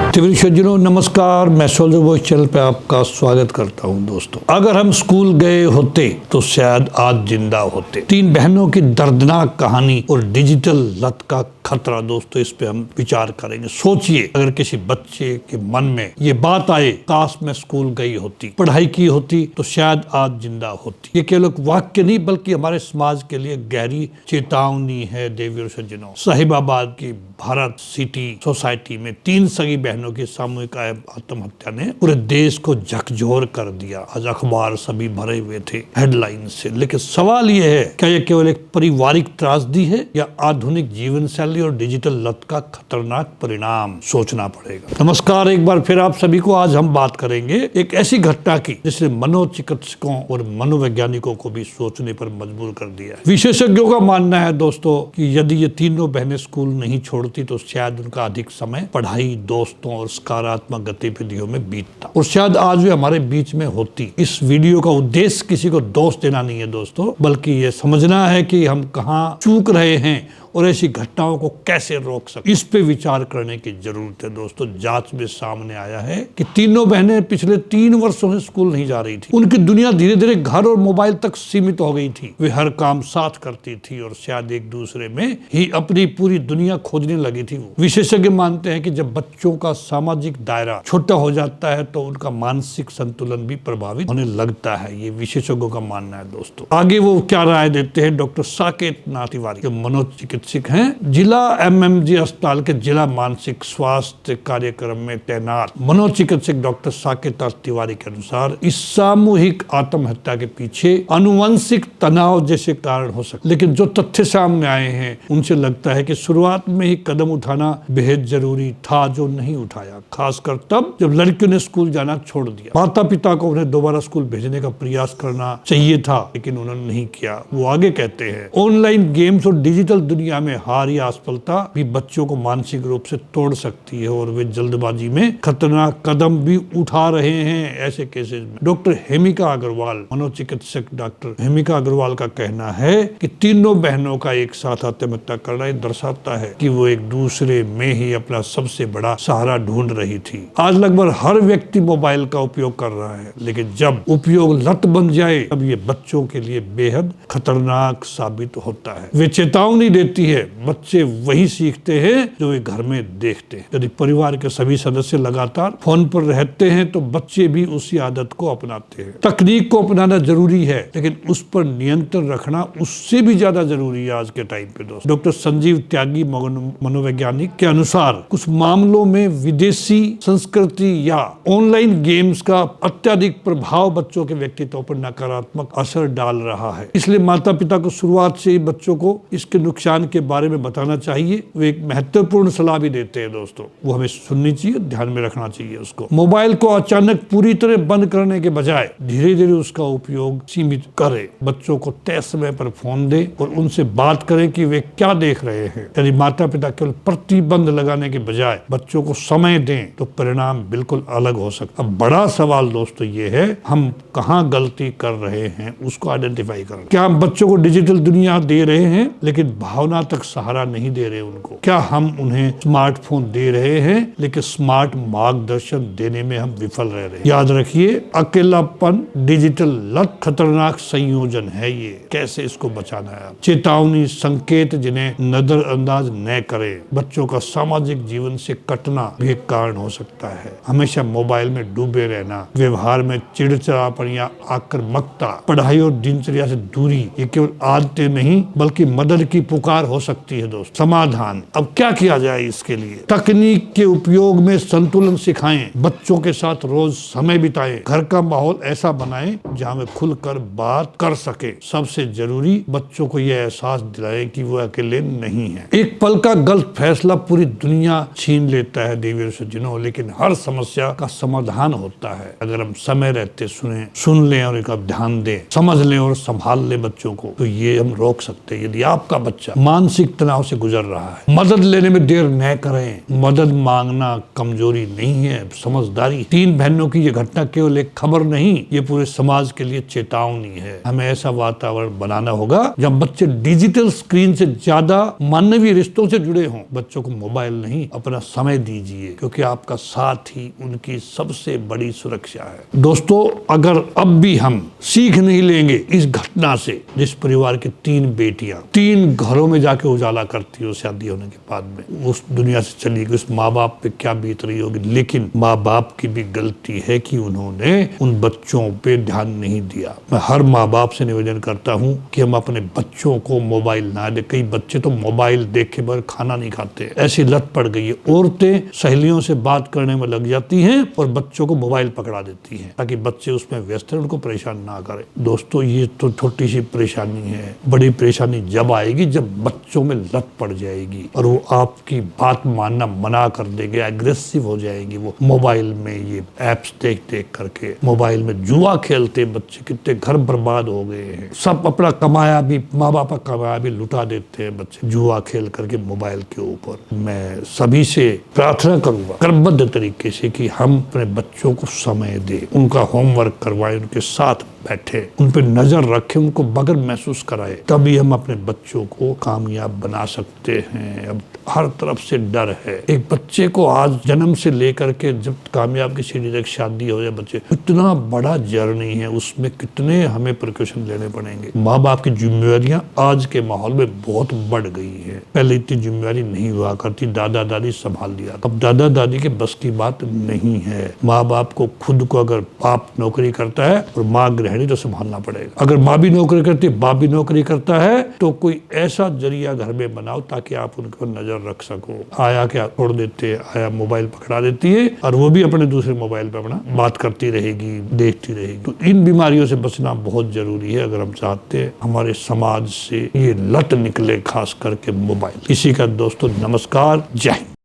सज्जनों नमस्कार, मैं सोल्जर वॉइस चैनल पे आपका स्वागत करता हूं। दोस्तों, अगर हम स्कूल गए होते तो शायद आज जिंदा होते। 3 बहनों की दर्दनाक कहानी और डिजिटल लत का खतरा। दोस्तों, इस पे हम विचार करेंगे। सोचिए, अगर किसी बच्चे के मन में ये बात आए, काश मैं स्कूल गई होती, पढ़ाई की होती तो शायद आज जिंदा होती। ये केवल एक वाक्य नहीं बल्कि हमारे समाज के लिए गहरी चेतावनी है। देवी और सज्जनों, साहिबाबाद की भारत सिटी सोसाइटी में 3 सगी बहनों की सामूहिक आत्महत्या ने पूरे देश को झकझोर कर दिया। आज अखबार सभी भरे हुए थे हेडलाइन से। लेकिन सवाल यह है, क्या यह केवल एक पारिवारिक त्रासदी है या आधुनिक जीवन शैली और डिजिटल लत का खतरनाक परिणाम? सोचना पड़ेगा। नमस्कार, एक बार फिर आप सभी को। आज हम बात करेंगे एक ऐसी घटना की जिसने मनोचिकित्सकों और मनोवैज्ञानिकों को भी सोचने पर मजबूर कर दिया है। विशेषज्ञों का मानना है दोस्तों कि यदि ये तीनों बहनें स्कूल नहीं छोड़ती तो शायद उनका अधिक समय पढ़ाई, दोस्तों और सकारात्मक गतिविधियों में बीतता और शायद आज वे हमारे बीच में होती। इस वीडियो का उद्देश्य किसी को दोष देना नहीं है दोस्तों, बल्कि ये समझना है कि हम कहाँ चूक रहे हैं और ऐसी घटनाओं को कैसे रोक सकते, इस पे विचार करने की जरूरत है। दोस्तों, जांच में सामने आया है कि तीनों बहनें पिछले 3 वर्षों से स्कूल नहीं जा रही थी। उनकी दुनिया धीरे धीरे घर और मोबाइल तक सीमित हो गई थी। वे हर काम साथ करती थी और शायद एक दूसरे में ही अपनी पूरी दुनिया खोजने लगी थी। वो विशेषज्ञ मानते हैं कि जब बच्चों का सामाजिक दायरा छोटा हो जाता है तो उनका मानसिक संतुलन भी प्रभावित होने लगता है। ये विशेषज्ञों का मानना है। दोस्तों, आगे वो क्या राय देते हैं डॉक्टर साकेत नाथ तिवारी, जो मनोचिकित्सक हैं, जिला एमएमजी अस्पताल के जिला मानसिक स्वास्थ्य कार्यक्रम में तैनात मनोचिकित्सक डॉक्टर साकेत नाथ तिवारी के अनुसार इस सामूहिक आत्महत्या के पीछे आनुवंशिक तनाव जैसे कारण हो सकते, लेकिन जो तथ्य सामने आए हैं उनसे लगता है कि शुरुआत में ही कदम उठाना बेहद जरूरी था, जो नहीं उठाया, खासकर तब जब लड़कियों ने स्कूल जाना छोड़ दिया। माता पिता को उन्हें दोबारा स्कूल भेजने का प्रयास करना चाहिए था, लेकिन उन्होंने नहीं किया। वो आगे कहते हैं, ऑनलाइन गेम्स और डिजिटल दुनिया में हार या असफलता भी बच्चों को मानसिक रूप से तोड़ सकती है और वे जल्दबाजी में खतरनाक कदम भी उठा रहे हैं ऐसे केसेस में। डॉक्टर हेमिका अग्रवाल, मनोचिकित्सक डॉक्टर हेमिका अग्रवाल का कहना है कि तीनों बहनों का एक साथ आत्महत्या करना दर्शाता है कि वो एक दूसरे में ही अपना सबसे बड़ा सहारा ढूंढ रही थी। आज लगभग हर व्यक्ति मोबाइल का उपयोग कर रहा है, लेकिन जब उपयोग लत बन जाए तब ये बच्चों के लिए बेहद खतरनाक साबित होता है। वे चेतावनी देती है, बच्चे वही सीखते हैं जो वे घर में देखते हैं। यदि परिवार के सभी सदस्य लगातार फोन पर रहते हैं तो बच्चे भी उसी आदत को अपनाते हैं। तकनीक को अपनाना जरूरी है, लेकिन उस पर नियंत्रण रखना उससे भी ज्यादा जरूरी है आज के टाइम पे। दोस्तों, डॉक्टर संजीव त्यागी, मनोवैज्ञानिक के अनुसार कुछ मामलों में विदेशी संस्कृति या ऑनलाइन गेम्स का अत्यधिक प्रभाव बच्चों के व्यक्तित्व पर नकारात्मक असर डाल रहा है। इसलिए माता पिता को शुरुआत से ही बच्चों को इसके नुकसान के बारे में बताना चाहिए। वे एक महत्वपूर्ण सलाह भी देते हैं। दोस्तों, वो हमें सुननी चाहिए, ध्यान में रखना चाहिए उसको। मोबाइल को अचानक पूरी तरह बंद करने के बजाय धीरे धीरे उसका उपयोग सीमित करें। बच्चों को तय समय पर फोन दें और उनसे बात करें कि वे क्या देख रहे हैं। यदि माता पिता केवल प्रतिबंध लगाने के बजाय बच्चों को समय दें तो परिणाम बिल्कुल अलग हो सकता। अब बड़ा सवाल दोस्तों ये है, हम कहाँ गलती कर रहे हैं उसको आइडेंटिफाई करें। क्या हम बच्चों को डिजिटल दुनिया दे रहे हैं लेकिन भावना तक सहारा नहीं दे रहे उनको? क्या हम उन्हें स्मार्टफोन दे रहे हैं लेकिन स्मार्ट मार्गदर्शन देने में हम विफल रह रहे हैं? याद रखिए, अकेलापन डिजिटल लत खतरनाक संयोजन है। ये कैसे इसको बचाना है? चेतावनी संकेत जिन्हें नजरअंदाज न करें। बच्चों का सामाजिक जीवन से कटना भी एक कारण हो सकता है। हमेशा मोबाइल में डूबे रहना, व्यवहार में चिड़चिड़ापन या आक्रामकता, पढ़ाई और दिनचर्या से दूरी, ये केवल आदतें नहीं बल्कि मदद की पुकार हो सकती है। दोस्त, समाधान, अब क्या किया जाए इसके लिए? तकनीक के उपयोग में संतुलन सिखाएं, बच्चों के साथ रोज समय बिताएं, घर का माहौल ऐसा बनाएं जहां वे खुलकर बात कर सके। सबसे जरूरी, बच्चों को यह एहसास दिलाएं कि वो अकेले नहीं है। एक पल का गलत फैसला पूरी दुनिया छीन लेता है देवी और सज्जनों, लेकिन हर समस्या का समाधान होता है अगर हम समय रहते सुन लें और एक ध्यान दें, समझ लें और संभाल लें बच्चों को, तो ये हम रोक सकते हैं। यदि आपका बच्चा मानसिक तनाव से गुजर रहा है। मदद लेने में देर न करें। मदद मांगना कमजोरी नहीं है, समझदारी। 3 बहनों की ये घटना केवल एक खबर नहीं, ये पूरे समाज के लिए चेतावनी है। हमें ऐसा वातावरण बनाना होगा जब बच्चे डिजिटल स्क्रीन से ज्यादा मानवीय रिश्तों से जुड़े हों। बच्चों को मोबाइल नहीं, अपना समय दीजिए, क्योंकि आपका साथ ही उनकी सबसे बड़ी सुरक्षा है। दोस्तों, अगर अब भी हम सीख नहीं लेंगे इस घटना से, जिस परिवार की 3 बेटियां 3 घरों में जाके उजाला करती हो शादी होने के बाद में, उस दुनिया से चली गई, उस माँ बाप पे क्या बीत रही होगी। लेकिन माँ बाप की भी गलती है कि उन्होंने उन बच्चों पे ध्यान नहीं दिया। मैं हर माँ बाप से निवेदन करता हूँ कि हम अपने बच्चों को मोबाइल ना दे। कई बच्चे तो मोबाइल देख के बगैर खाना नहीं खाते, ऐसी लत पड़ गई है। औरतें सहेलियों से बात करने में लग जाती हैं और बच्चों को मोबाइल पकड़ा देती हैं ताकि बच्चे उसमें व्यस्त हैं, उनको परेशान ना करें। दोस्तों, ये तो छोटी सी परेशानी है। बड़ी परेशानी जब आएगी जब बच्चों में लत पड़ जाएगी और वो आपकी बात मानना मना कर देंगे, एग्रेसिव हो जाएंगे। वो मोबाइल में ये एप्स देख देख करके, मोबाइल में जुआ खेलते बच्चे, कितने घर बर्बाद हो गए हैं। सब अपना कमाया भी, माँ बाप का कमाया भी लुटा देते हैं बच्चे जुआ खेल करके मोबाइल के ऊपर। मैं सभी से प्रार्थना करूंगा क्रमबद्ध तरीके से कि हम अपने बच्चों को समय दें, उनका होमवर्क करवाएं, उनके साथ बैठे, उन पर नजर रखें, उनको बगल महसूस कराए, तभी हम अपने बच्चों को कामयाब बना सकते हैं। अब हर तरफ से डर है। एक बच्चे को आज जन्म से लेकर के जब कामयाब की सीढ़ी तक शादी हो जाए, बच्चे इतना बड़ा जर्नी है, उसमें कितने हमें प्रिकॉशन लेने पड़ेंगे। माँ बाप की जिम्मेवारियां आज के माहौल में बहुत बढ़ गई है। पहले इतनी जिम्मेवारी नहीं हुआ करती, दादा दादी संभाल लिया। अब दादा दादी के बस की बात नहीं है। माँ बाप को खुद को, अगर बाप नौकरी करता है और माँ गृहिणी, तो संभालना पड़ेगा। अगर माँ भी नौकरी करती है, बाप भी नौकरी करता है, तो कोई ऐसा जरिया घर में बनाओ ताकि आप उनको नजर रख सको। आया क्या छोड़ देते, आया मोबाइल पकड़ा देती है और वो भी अपने दूसरे मोबाइल पे अपना बात करती रहेगी, देखती रहेगी। तो इन बीमारियों से बचना बहुत जरूरी है अगर हम चाहते हैं हमारे समाज से ये लत निकले, खास करके मोबाइल। इसी का दोस्तों नमस्कार, जय हिंद।